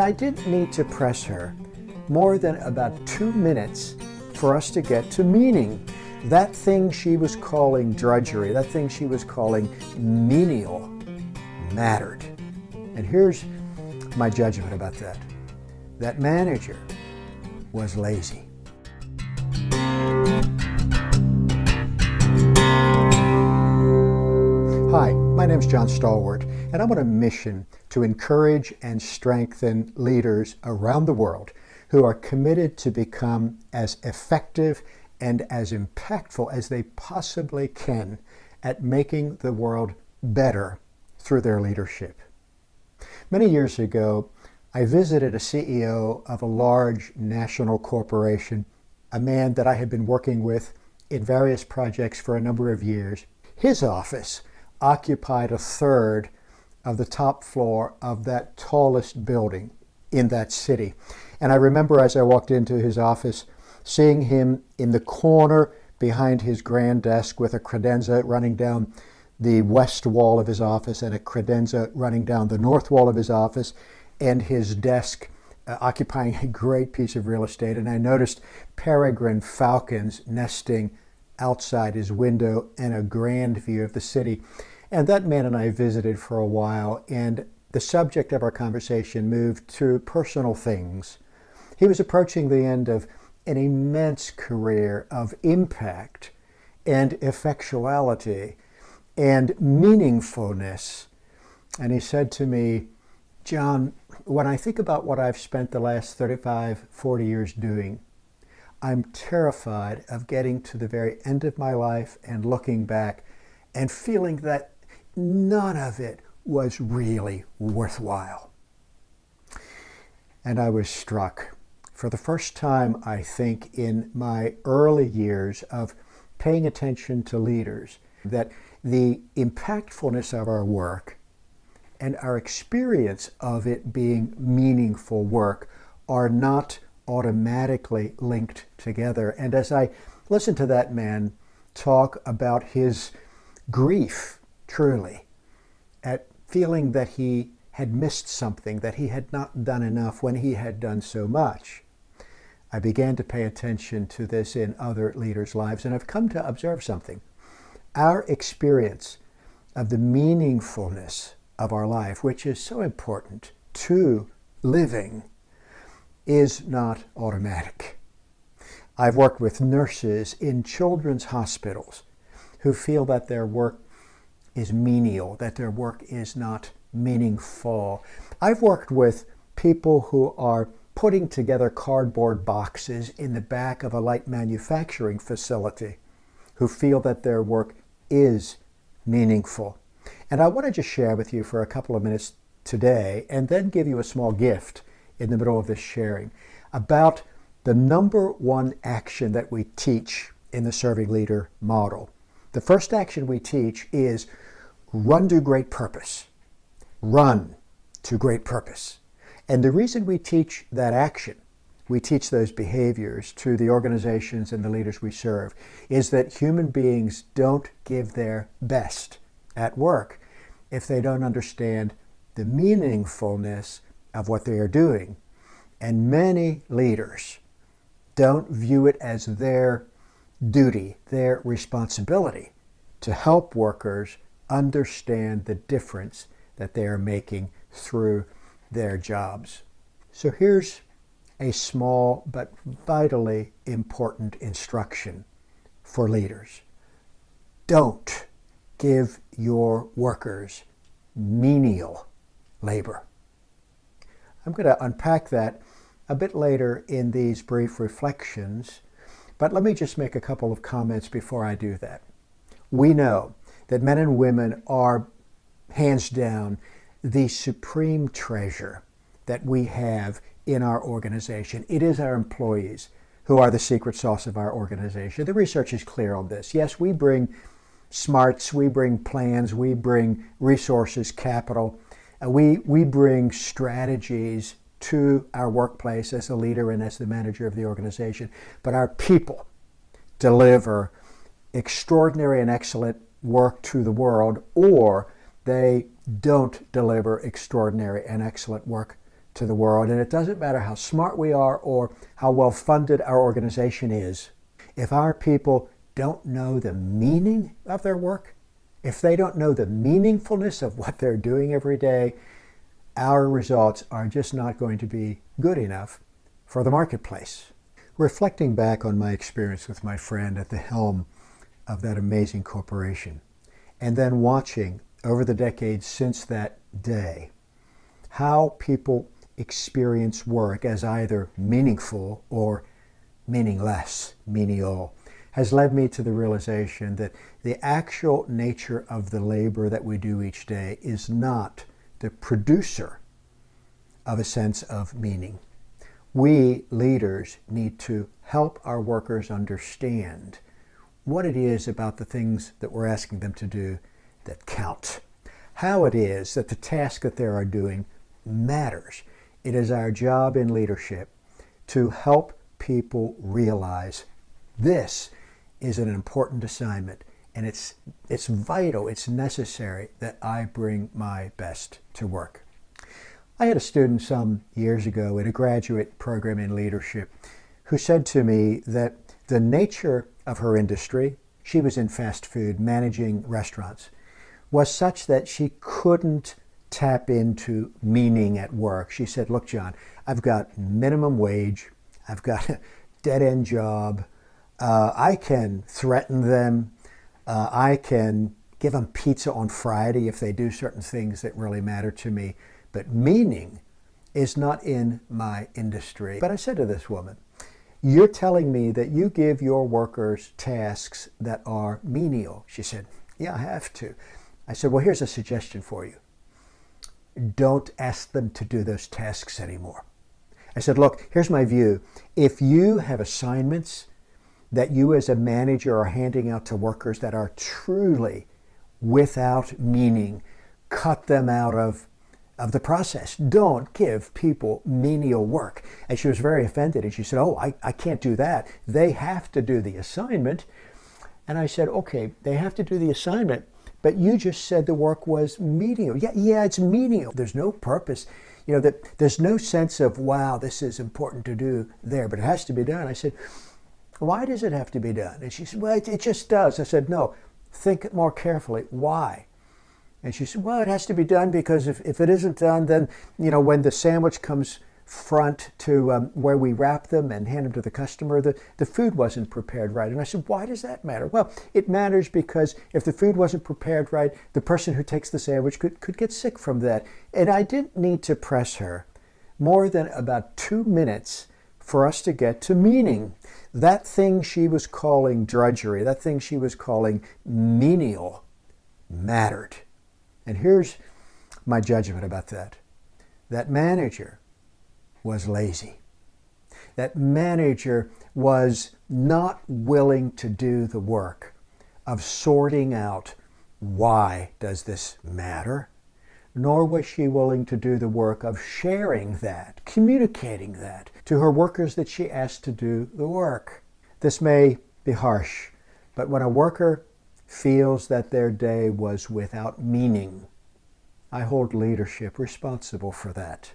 I didn't need to press her more than about 2 minutes for us to get to meaning. That thing she was calling drudgery, that thing she was calling menial, mattered. And here's my judgment about that. That manager was lazy. Hi, my name's John Stallworth, and I'm on a mission to encourage and strengthen leaders around the world who are committed to become as effective and as impactful as they possibly can at making the world better through their leadership. Many years ago, I visited a CEO of a large national corporation, a man that I had been working with in various projects for a number of years. His office occupied a third of the top floor of that tallest building in that city. And I remember as I walked into his office, seeing him in the corner behind his grand desk with a credenza running down the west wall of his office and a credenza running down the north wall of his office, and his desk occupying a great piece of real estate. And I noticed peregrine falcons nesting outside his window and a grand view of the city. And that man and I visited for a while, and the subject of our conversation moved to personal things. He was approaching the end of an immense career of impact and effectuality and meaningfulness. And he said to me, John, when I think about what I've spent the last 35, 40 years doing, I'm terrified of getting to the very end of my life and looking back and feeling that none of it was really worthwhile. And I was struck for the first time, I think, in my early years of paying attention to leaders, that the impactfulness of our work and our experience of it being meaningful work are not automatically linked together. And as I listened to that man talk about his grief, truly, at feeling that he had missed something, that he had not done enough when he had done so much, I began to pay attention to this in other leaders' lives, and I've come to observe something. Our experience of the meaningfulness of our life, which is so important to living, is not automatic. I've worked with nurses in children's hospitals who feel that their work is menial, that their work is not meaningful. I've worked with people who are putting together cardboard boxes in the back of a light manufacturing facility who feel that their work is meaningful. And I want to just share with you for a couple of minutes today, and then give you a small gift in the middle of this sharing, about the number one action that we teach in the Serving Leader model. The first action we teach is run to great purpose. Run to great purpose. And the reason we teach that action, we teach those behaviors to the organizations and the leaders we serve, is that human beings don't give their best at work if they don't understand the meaningfulness of what they are doing. And many leaders don't view it as their duty, their responsibility to help workers understand the difference that they are making through their jobs. So here's a small but vitally important instruction for leaders. Don't give your workers menial labor. I'm going to unpack that a bit later in these brief reflections, but let me just make a couple of comments before I do that. We know that men and women are, hands down, the supreme treasure that we have in our organization. It is our employees who are the secret sauce of our organization. The research is clear on this. Yes, we bring smarts, we bring plans, we bring resources, capital, we bring strategies to our workplace as a leader and as the manager of the organization. But our people deliver extraordinary and excellent work to the world, or they don't deliver extraordinary and excellent work to the world, and it doesn't matter how smart we are or how well funded our organization is. If our people don't know the meaning of their work, if they don't know the meaningfulness of what they're doing every day, our results are just not going to be good enough for the marketplace. Reflecting back on my experience with my friend at the helm of that amazing corporation, and then watching over the decades since that day how people experience work as either meaningful or meaningless, menial, has led me to the realization that the actual nature of the labor that we do each day is not the producer of a sense of meaning. We leaders need to help our workers understand what it is about the things that we're asking them to do that count. How it is that the task that they are doing matters. It is our job in leadership to help people realize this is an important assignment, and it's vital, it's necessary that I bring my best to work. I had a student some years ago in a graduate program in leadership who said to me that the nature of her industry, she was in fast food, managing restaurants, was such that she couldn't tap into meaning at work. She said, look, John, I've got minimum wage, I've got a dead-end job, I can threaten them, I can give them pizza on Friday if they do certain things that really matter to me, but meaning is not in my industry. But I said to this woman, you're telling me that you give your workers tasks that are menial. She said, yeah, I have to. I said, well, here's a suggestion for you. Don't ask them to do those tasks anymore. I said, look, here's my view. If you have assignments that you as a manager are handing out to workers that are truly without meaning, cut them out of the process. Don't give people menial work. And she was very offended, and she said, oh, I can't do that. They have to do the assignment. And I said, okay, they have to do the assignment, but you just said the work was menial. Yeah, it's menial. There's no purpose. That there's no sense of, wow, this is important to do there, but it has to be done. I said, why does it have to be done? And she said, well, it just does. I said, no, think more carefully. Why? And she said, well, it has to be done because if it isn't done, then, when the sandwich comes front to where we wrap them and hand them to the customer, the food wasn't prepared right. And I said, why does that matter? Well, it matters because if the food wasn't prepared right, the person who takes the sandwich could get sick from that. And I didn't need to press her more than about 2 minutes for us to get to meaning. That thing she was calling drudgery, that thing she was calling menial, mattered. And here's my judgment about that. That manager was lazy. That manager was not willing to do the work of sorting out why does this matter, nor was she willing to do the work of sharing that, communicating that to her workers that she asked to do the work. This may be harsh, but when a worker feels that their day was without meaning, I hold leadership responsible for that.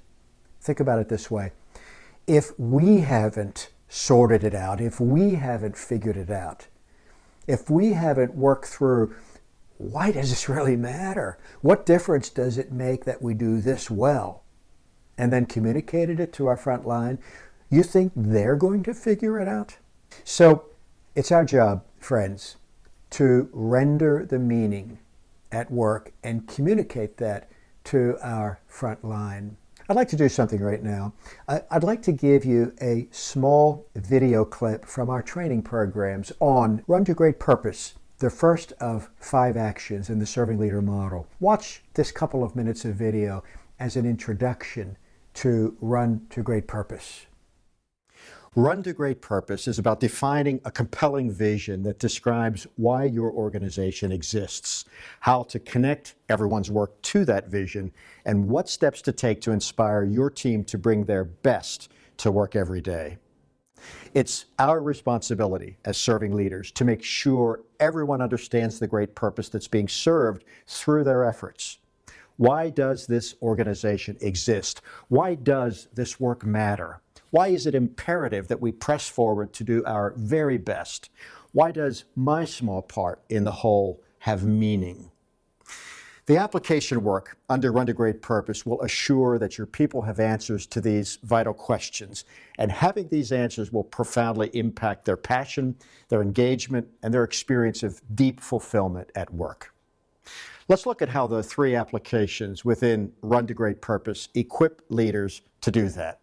Think about it this way. If we haven't sorted it out, if we haven't figured it out, if we haven't worked through, why does this really matter? What difference does it make that we do this well? And then communicated it to our front line, you think they're going to figure it out? So it's our job, friends, to render the meaning at work and communicate that to our front line. I'd like to do something right now. I'd like to give you a small video clip from our training programs on Run to Great Purpose, the first of 5 actions in the Serving Leader model. Watch this couple of minutes of video as an introduction to Run to Great Purpose. Run to Great Purpose is about defining a compelling vision that describes why your organization exists, how to connect everyone's work to that vision, and what steps to take to inspire your team to bring their best to work every day. It's our responsibility as serving leaders to make sure everyone understands the great purpose that's being served through their efforts. Why does this organization exist? Why does this work matter? Why is it imperative that we press forward to do our very best? Why does my small part in the whole have meaning? The application work under Run to Great Purpose will assure that your people have answers to these vital questions, and having these answers will profoundly impact their passion, their engagement, and their experience of deep fulfillment at work. Let's look at how the three applications within Run to Great Purpose equip leaders to do that.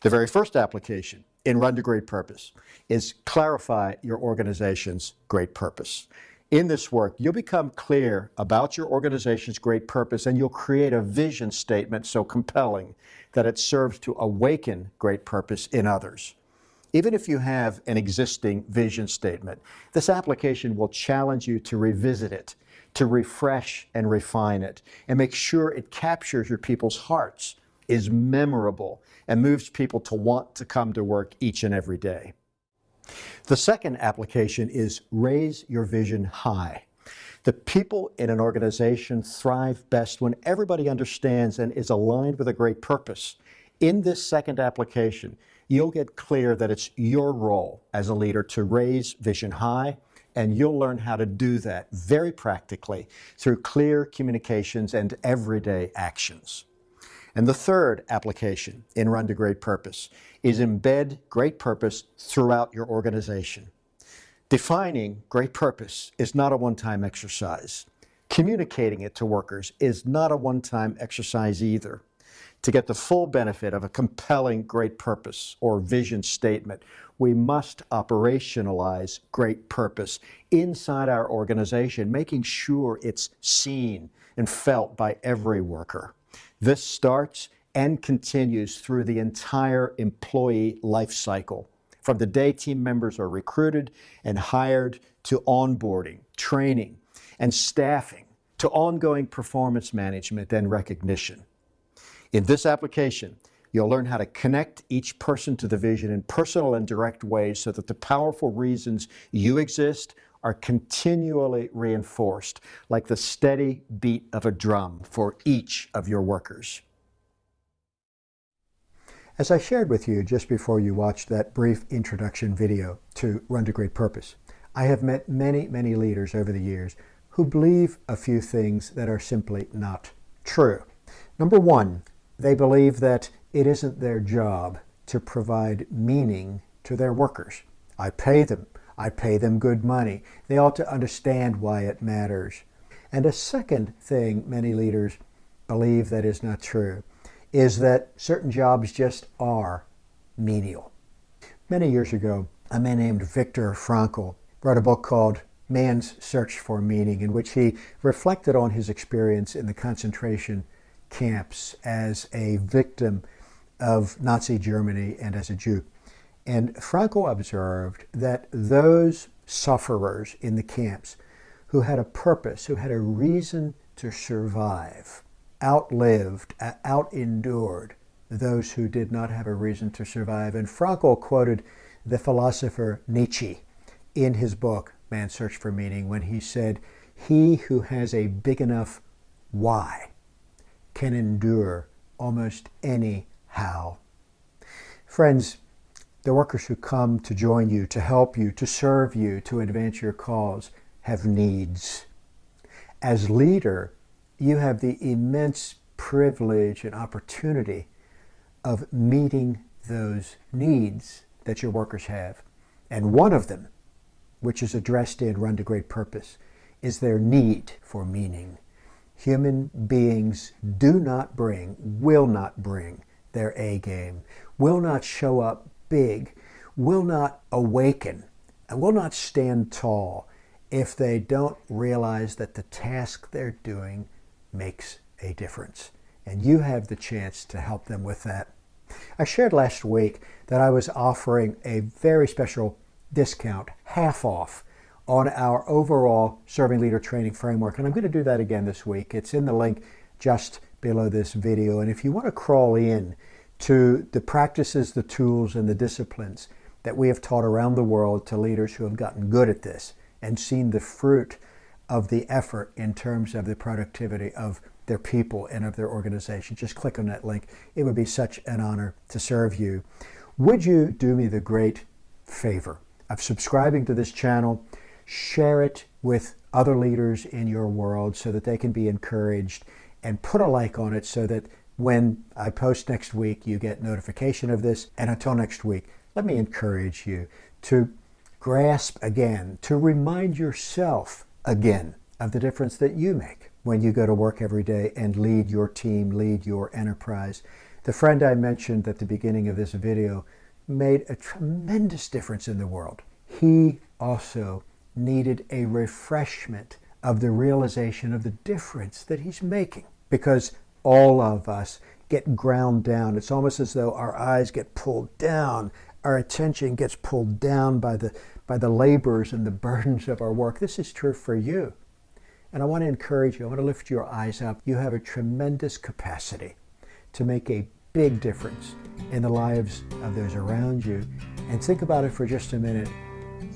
The very first application in Run to Great Purpose is clarify your organization's great purpose. In this work, you'll become clear about your organization's great purpose, and you'll create a vision statement so compelling that it serves to awaken great purpose in others. Even if you have an existing vision statement, this application will challenge you to revisit it, to refresh and refine it, and make sure it captures your people's hearts, is memorable, and moves people to want to come to work each and every day. The second application is raise your vision high. The people in an organization thrive best when everybody understands and is aligned with a great purpose. In this second application, you'll get clear that it's your role as a leader to raise vision high, and you'll learn how to do that very practically through clear communications and everyday actions. And the third application in Run to Great Purpose is embed great purpose throughout your organization. Defining great purpose is not a one-time exercise. Communicating it to workers is not a one-time exercise either. To get the full benefit of a compelling great purpose or vision statement, we must operationalize great purpose inside our organization, making sure it's seen and felt by every worker. This starts and continues through the entire employee life cycle, from the day team members are recruited and hired to onboarding, training, and staffing, to ongoing performance management and recognition. In this application, you'll learn how to connect each person to the vision in personal and direct ways so that the powerful reasons you exist are continually reinforced, like the steady beat of a drum for each of your workers. As I shared with you just before you watched that brief introduction video to Run to Great Purpose, I have met many, many leaders over the years who believe a few things that are simply not true. Number one, they believe that it isn't their job to provide meaning to their workers. I pay them good money. They ought to understand why it matters. And a second thing many leaders believe that is not true is that certain jobs just are menial. Many years ago, a man named Viktor Frankl wrote a book called Man's Search for Meaning, in which he reflected on his experience in the concentration camps as a victim of Nazi Germany and as a Jew. And Frankl observed that those sufferers in the camps who had a purpose, who had a reason to survive, outlived, out-endured those who did not have a reason to survive. And Frankl quoted the philosopher Nietzsche in his book, Man's Search for Meaning, when he said, "He who has a big enough why can endure almost any how." Friends, the workers who come to join you, to help you, to serve you, to advance your cause, have needs. As leader, you have the immense privilege and opportunity of meeting those needs that your workers have. And one of them, which is addressed in Run to Great Purpose, is their need for meaning. Human beings do not bring, will not bring their A game, will not show up big, will not awaken, and will not stand tall if they don't realize that the task they're doing makes a difference. And you have the chance to help them with that. I shared last week that I was offering a very special discount, half off, on our overall Serving Leader Training Framework. And I'm going to do that again this week. It's in the link just below this video. And if you want to crawl in to the practices, the tools, and the disciplines that we have taught around the world to leaders who have gotten good at this and seen the fruit of the effort in terms of the productivity of their people and of their organization, just click on that link. It would be such an honor to serve you. Would you do me the great favor of subscribing to this channel? Share it with other leaders in your world so that they can be encouraged, and put a like on it so that when I post next week, you get notification of this. And until next week, let me encourage you to grasp again, to remind yourself again of the difference that you make when you go to work every day and lead your team, lead your enterprise. The friend I mentioned at the beginning of this video made a tremendous difference in the world. He also needed a refreshment of the realization of the difference that he's making, because all of us get ground down. It's almost as though our eyes get pulled down, our attention gets pulled down by the labors and the burdens of our work. This is true for you. And I want to encourage you, I want to lift your eyes up. You have a tremendous capacity to make a big difference in the lives of those around you. And think about it for just a minute.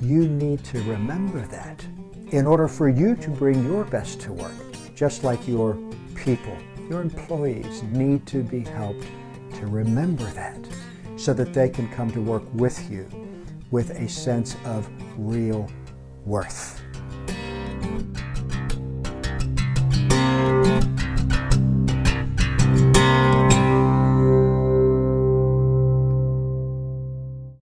You need to remember that in order for you to bring your best to work, just like your people, your employees need to be helped to remember that so that they can come to work with you with a sense of real worth.